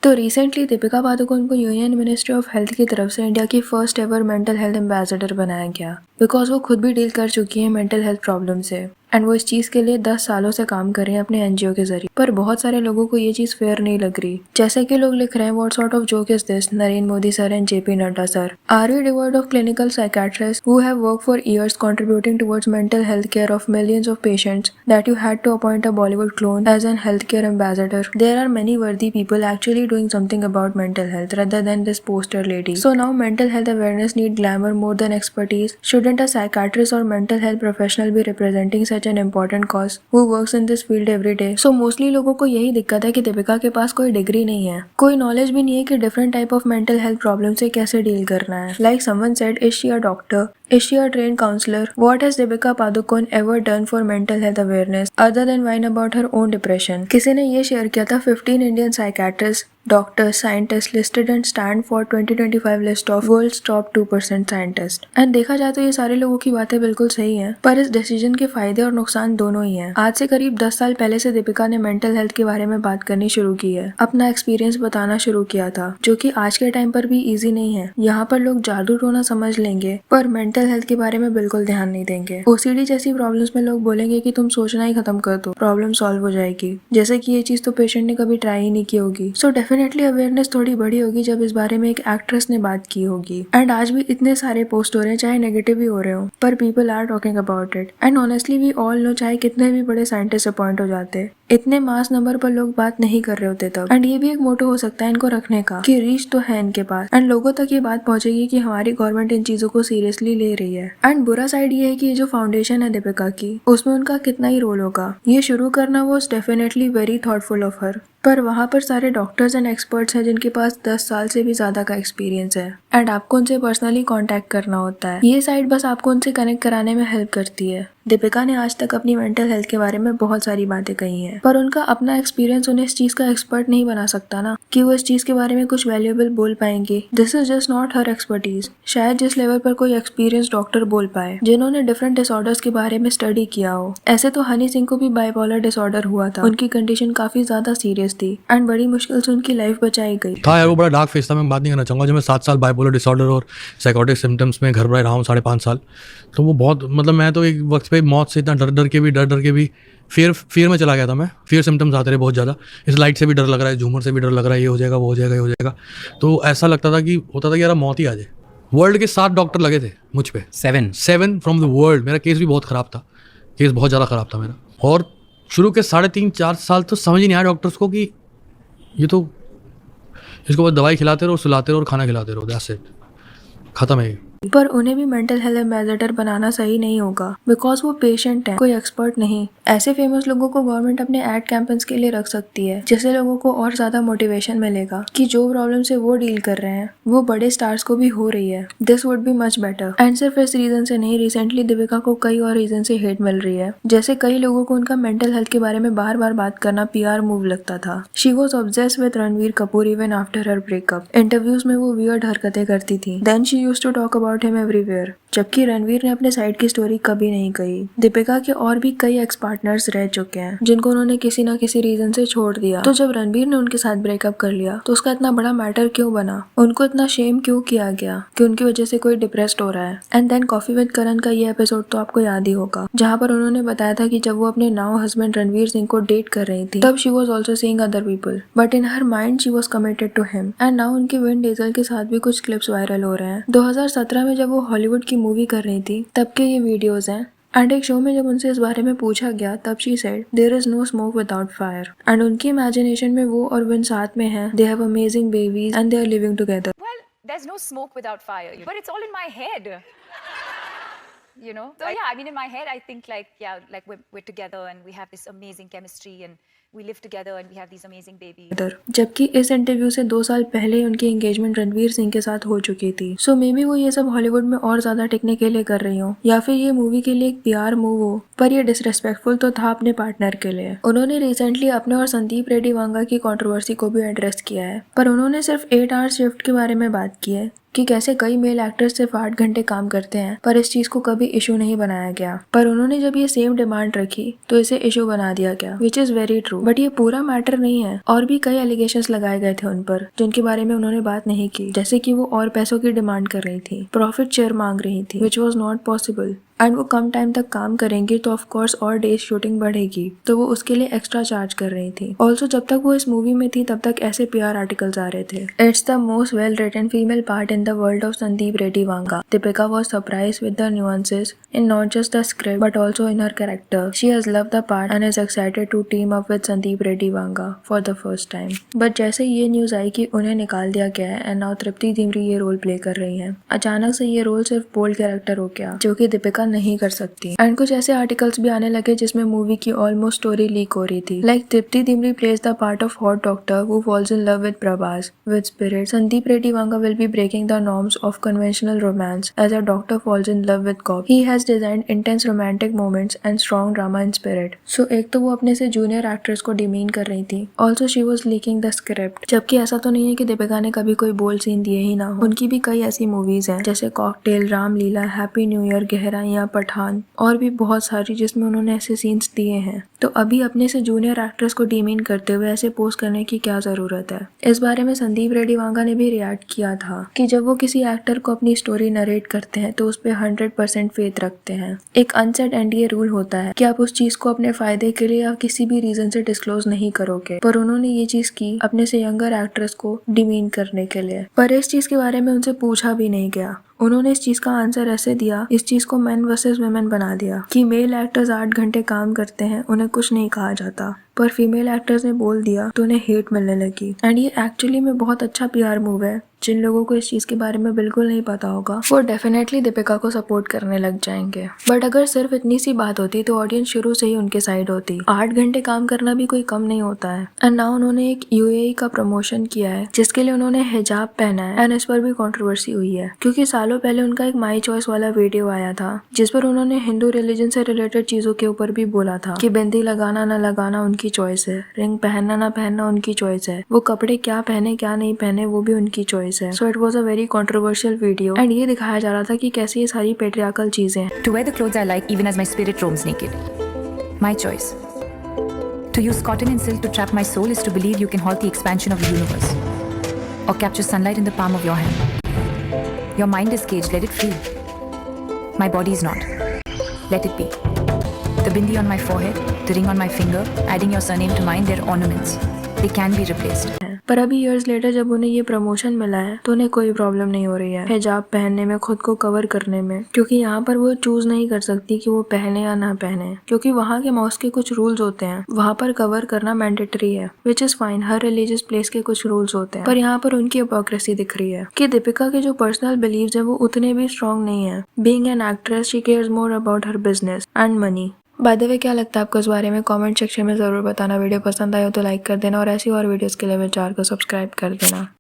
तो रिसेंटली दीपिका पादुकोण को union ministry of health की तरफ से इंडिया की first ever mental health ambassador बनाया गया, बिकॉज वो खुद भी डील कर चुकी है मेंटल हेल्थ प्रॉब्लम से एंड वो इस चीज के लिए 10 सालों से काम कर रहे हैं अपने एनजीओ के जरिए। पर बहुत सारे लोगों को ये चीज फेयर नहीं लग रही। जैसे कि लोग लिख रहे हैं, what sort of joke is this, Narendra Modi sir and JP Nadda sir, are you devoid of clinical psychiatrist who have work for years contributing towards mental health care of millions of patients that you had to appoint a Bollywood clone as an health care ambassador? There are many worthy people actually doing something about mental health rather than this poster lady. So now mental health awareness need glamour more than expertise. Shouldn't a psychiatrist or mental health professional be representing such an important cause who works in this field every day? So mostly लोगों को यही दिक्कत है कि दीपिका के पास कोई degree नहीं है, कोई नॉलेज भी नहीं है कि different type of mental health problem से कैसे डील करना है। Like someone said, is she a doctor? Is she a trained counselor? What has Deepika Padukone ever done for mental health awareness other than whine about her own depression? किसी ने ये share किया था 15 Indian psychiatrists, doctors, scientists listed and stand for 2025 list of world's top 2% scientists. And देखा जाए तो ये सारे लोगों की बातें बिल्कुल सही हैं, पर इस डिसीजन के फायदे और नुकसान दोनों ही हैं। आज से करीब 10 साल पहले से दीपिका ने मेंटल हेल्थ के बारे में बात करनी शुरू की है, अपना एक्सपीरियंस बताना शुरू किया था, जो कि आज के टाइम पर भी इजी नहीं है। यहाँ पर लोग जादू टोना समझ लेंगे पर मेंटल हेल्थ के बारे में बिल्कुल ध्यान नहीं देंगे। ओसीडी जैसी प्रॉब्लम्स में लोग बोलेंगे कि तुम सोचना ही खत्म कर दो, प्रॉब्लम सॉल्व हो जाएगी, जैसे कि ये चीज तो पेशेंट ने कभी ट्राई ही नहीं की होगी। सो डेफिनेटली अवेयरनेस थोड़ी बड़ी होगी जब इस बारे में एक एक्ट्रेस ने बात की होगी। एंड आज भी इतने सारे पोस्ट हो रहे हैं, चाहे नेगेटिव भी हो रहे हो, पर people are talking about it. And honestly we all know, चाहे कितने भी बड़े साइंटिस्ट अपॉइंट हो जाते, इतने मास नंबर पर लोग बात नहीं कर रहे होते तब। एंड ये भी एक मोटो हो सकता है इनको रखने का कि रीच तो है इनके पास एंड लोगों तक ये बात पहुंचेगी कि हमारी गवर्नमेंट इन चीजों को सीरियसली ले रही है। एंड बुरा साइड ये है कि ये जो फाउंडेशन है दीपिका की, उसमें उनका कितना ही रोल होगा। ये शुरू करना was definitely very thoughtful of her, पर वहाँ पर सारे डॉक्टर्स एंड एक्सपर्ट्स हैं जिनके पास 10 साल से भी ज्यादा का एक्सपीरियंस है एंड आपको उनसे पर्सनली कांटेक्ट करना होता है। ये साइड बस आपको उनसे कनेक्ट कराने में हेल्प करती है। दीपिका ने आज तक अपनी मेंटल हेल्थ के बारे में बहुत सारी बातें कही हैं, पर उनका अपना एक्सपीरियंस उन्हें इस चीज का एक्सपर्ट नहीं बना सकता ना कि वो इस चीज के बारे में कुछ वैल्यूएबल बोल पाएंगे। This is just not her expertise. शायद जिस लेवल पर कोई एक्सपीरियंस डॉक्टर बोल पाए, जिन्होंने डिफरेंट डिसऑर्डर्स के बारे में स्टडी किया हो। ऐसे तो हनी सिंह को भी बाइपोलर डिसऑर्डर हुआ था, उनकी कंडीशन काफी ज्यादा सीरियस थी एंड बड़ी मुश्किल से उनकी लाइफ बचाई गई था यार। वो बड़ा डार्क फेस था, मैं बात नहीं करना चाहूँगा। जब मैं 7 साल बाइपोलर डिसऑर्डर और साइकोटिक सिम्टम्स में घर पर रहा हूँ 5.5 साल, तो वो बहुत मतलब मैं तो एक वक्त पे मौत से इतना डर के भी फियर में चला गया था मैं। फियर सिम्टम्स आते रहे बहुत ज़्यादा। इस लाइट से भी डर लग रहा है, झूमर से भी डर लग रहा है, ये हो जाएगा वो हो जाएगा ये हो जाएगा। तो ऐसा लगता था कि होता था कि यार मौत ही आ जाए। वर्ल्ड के 7 डॉक्टर लगे थे मुझ पे, 7 फ्रॉम द वर्ल्ड। मेरा केस भी बहुत ख़राब था, केस बहुत ज़्यादा ख़राब था मेरा। और शुरू के 3.5-4 साल तो समझ ही नहीं आया डॉक्टर्स को कि ये तो इसको बस दवाई खिलाते रहो, सुलाते रहो और खाना खिलाते रहो, दैट्स इट, खत्म है। पर उन्हें भी मेंटल हेल्थ एम्बेसडर बनाना सही नहीं होगा, बिकॉज वो पेशेंट है, कोई एक्सपर्ट नहीं। ऐसे फेमस लोगों को गवर्नमेंट अपने एड कैंपेन्स के लिए रख सकती है, जिससे लोगों को और ज्यादा मोटिवेशन मिलेगा कि जो प्रॉब्लम से वो डील कर रहे हैं वो बड़े स्टार्स को भी हो रही है। This would be much better. And सिर्फ इस रीजन से नहीं, रिसेंटली दीपिका को कई और रीजन से हेट मिल रही है। जैसे कई लोगों को उनका मेंटल हेल्थ के बारे में बार बार बात करना PR मूव लगता था। She was obsessed with Ranbir Kapoor even after her breakup. Interviews में वो वियर्ड हरकतें करती थी। Then she used to talk about him everywhere, जबकि रणवीर ने अपने साइड की स्टोरी कभी नहीं कही। दीपिका के और भी कई एक्स पार्टनर्स रह चुके हैं जिनको उन्होंने किसी ना किसी रीजन से छोड़ दिया। तो जब रणवीर ने उनके साथ ब्रेकअप कर लिया तो उसका इतना बड़ा मैटर क्यों बना, उनको इतना शेम क्यों किया गया कि उनकी वजह से कोई डिप्रेस्ड हो रहा है। एंड देन कॉफी विद करण का ये एपिसोड तो आपको याद ही होगा, जहाँ पर उन्होंने बताया था कि जब वो अपने नाउ हस्बैंड रणवीर सिंह को डेट कर रही थी तब she was also seeing other people, but in her mind she was committed to him. And now उनके विन डीजल के साथ भी कुछ क्लिप्स वायरल हो रहे हैं। 2017 में जब वो हॉलीवुड की मूवी कर रही थी तब के ये वीडियोस हैं। एंड एक शो में जब उनसे इस बारे में पूछा गया तब she said there is no smoke without fire. And उनकी इमेजिनेशन में वो और विन साथ में हैं, they have amazing babies and they are living together. Well, there's no smoke without fire, but it's all in my head. You know? So yeah, I mean, in my head, I think like, yeah, like we're together and we have this amazing chemistry and we live together and we have these amazing babies. जबकि इस interview से 2 साल पहले उनकी engagement Ranveer Singh के साथ हो चुकी थी। सो मे बी वो ये सब हॉलीवुड में और ज्यादा टिकने के लिए कर रही हो, या फिर ये मूवी के लिए एक PR मूव हो, पर ये डिसरेस्पेक्टफुल तो था अपने पार्टनर के लिए। उन्होंने रिसेंटली अपने और संदीप रेड्डी वांगा की कंट्रोवर्सी को भी एड्रेस किया है, पर उन्होंने सिर्फ 8 आवर शिफ्ट के बारे में बात की है कि कैसे कई मेल एक्टर्स सिर्फ 8 घंटे काम करते हैं, पर इस चीज को कभी इशू नहीं बनाया गया। पर उन्होंने जब ये सेम डिमांड रखी तो इसे इशू बना दिया गया, which is very true. But ये पूरा मैटर नहीं है, और भी कई एलिगेशंस लगाए गए थे उन पर, जिनके बारे में उन्होंने बात नहीं की, जैसे कि वो और पैसों की डिमांड कर रही थी, प्रॉफिट शेयर मांग रही थी, which was not possible. And वो कम टाइम तक काम करेंगी तो ऑफ कोर्स और डेज शूटिंग बढ़ेगी, तो वो उसके लिए एक्स्ट्रा चार्ज कर रही थी। ऑल्सो जब तक वो इस मूवी में थी तब तक ऐसे PR आर्टिकल्स आ रहे थे, it's the most well written female part in the world of Sandeep Reddy Vanga. Deepika was surprise with the nuances in not just the script but also in her character. She has loved the part and is excited to team up with Sandeep Reddy Vanga for the first time. But जैसे ये news आई कि उन्हें निकाल दिया गया है and now तृप्ति डिमरी ये role play कर रही हैं, अचानक से ये रोल सिर्फ बोल्ड कैरेक्टर हो गया जो कि दीपिका नहीं कर सकती। एंड कुछ ऐसे आर्टिकल्स भी आने लगे जिसमें मूवी की ऑलमोस्ट स्टोरी लीक हो रही थी, like Tripti Dimri plays the part of hot doctor who falls in love with Prabhas with Spirit. Sandeep Reddy Vanga will be breaking the norms of conventional romance as a doctor falls in love with cop. He has designed intense romantic moments and strong drama in Spirit. So एक तो वो अपने से junior actress को demean कर रही थी, also she was leaking the script. जबकि ऐसा तो नहीं है कि दीपिका ने कभी कोई बोल्ड सीन दिए ही ना हो, उनकी भी कई ऐसी मूवीज हैं जैसे कॉकटेल, रामलीला, हैप्पी न्यू ईयर, गहराइयां, पठान और भी बहुत सारी जिसमें उन्होंने ऐसे सीन्स दिए हैं। तो अभी अपने से जूनियर एक्ट्रेस को डिमीन करते हुए ऐसे पोस्ट करने की क्या जरूरत है। इस बारे में संदीप रेड्डी वांगा ने भी रिएक्ट किया था कि जब वो किसी एक्टर को अपनी स्टोरी नरेट करते हैं तो उस पर 100% फेथ रखते हैं। एक अनसेट NDA रूल होता है कि आप उस चीज को अपने फायदे के लिए या किसी भी रीजन से डिस्क्लोज नहीं करोगे, पर उन्होंने ये चीज की अपने से यंगर एक्ट्रेस को डिमीन करने के लिए। पर इस चीज के बारे में उनसे पूछा भी नहीं गया, उन्होंने इस चीज का आंसर ऐसे दिया, इस चीज को मेन वर्सेस वुमेन बना दिया कि मेल एक्टर्स 8 घंटे काम करते हैं, उन्हें कुछ नहीं कहा जाता, पर फीमेल एक्टर्स ने बोल दिया तो उन्हें हेट मिलने लगी। एंड ये एक्चुअली में बहुत अच्छा PR मूव है। जिन लोगों को इस चीज के बारे में बिल्कुल नहीं पता होगा वो डेफिनेटली दीपिका को सपोर्ट करने लग जाएंगे। बट अगर सिर्फ इतनी सी बात होती तो ऑडियंस शुरू से ही उनके साइड होती। 8 घंटे काम करना भी कोई कम नहीं होता है। एंड नाउ उन्होंने एक UAE का प्रमोशन किया है जिसके लिए उन्होंने हिजाब पहना है, एंड इस पर भी कंट्रोवर्सी हुई है क्योंकि सालों पहले उनका एक माई चॉइस वाला वीडियो आया था जिस पर उन्होंने हिंदू रिलीजन से रिलेटेड चीजों के ऊपर भी बोला था कि बिंदी लगाना ना लगाना उनकी चॉइस है, रिंग पहनना ना पहनना उनकी चॉइस है, वो कपड़े क्या पहने क्या नहीं पहने वो भी उनकी चॉइस है। So it was a very controversial video and ये दिखाया जा रहा था कि कैसे ये सारी पेट्रियार्कल चीजें हैं। To wear the clothes I like even as my spirit roams naked. My choice. To use cotton and silk to trap my soul is to believe you can halt the expansion of the universe. Or capture sunlight in the palm of your hand. Your mind is caged, let it free. My body is not. Let it be. The bindi on my forehead, the ring on my finger, adding your surname to mine, they're ornaments. They can be replaced. पर अभी years later जब उन्हें ये promotion मिला है तो उन्हें कोई प्रॉब्लम नहीं हो रही है हिजाब पहनने में, खुद को कवर करने में, क्योंकि यहाँ पर वो चूज नहीं कर सकती कि वो पहने या ना पहने, क्योंकि वहाँ के मॉस्क के कुछ रूल्स होते हैं, वहाँ पर कवर करना मैंडेटरी है, which is fine. Her religious place के कुछ रूल्स होते हैं, पर यहाँ पर उनकी हिपोक्रेसी दिख रही है कि दीपिका के जो पर्सनल बिलीव्स है वो उतने भी स्ट्रॉन्ग नहीं है। Being an actress she cares more about her business and money. By the way क्या लगता है आपको इस बारे में, कमेंट सेक्शन में जरूर बताना। वीडियो पसंद आए हो तो लाइक कर देना और ऐसी और वीडियोस के लिए मेरे चैनल को सब्सक्राइब कर देना।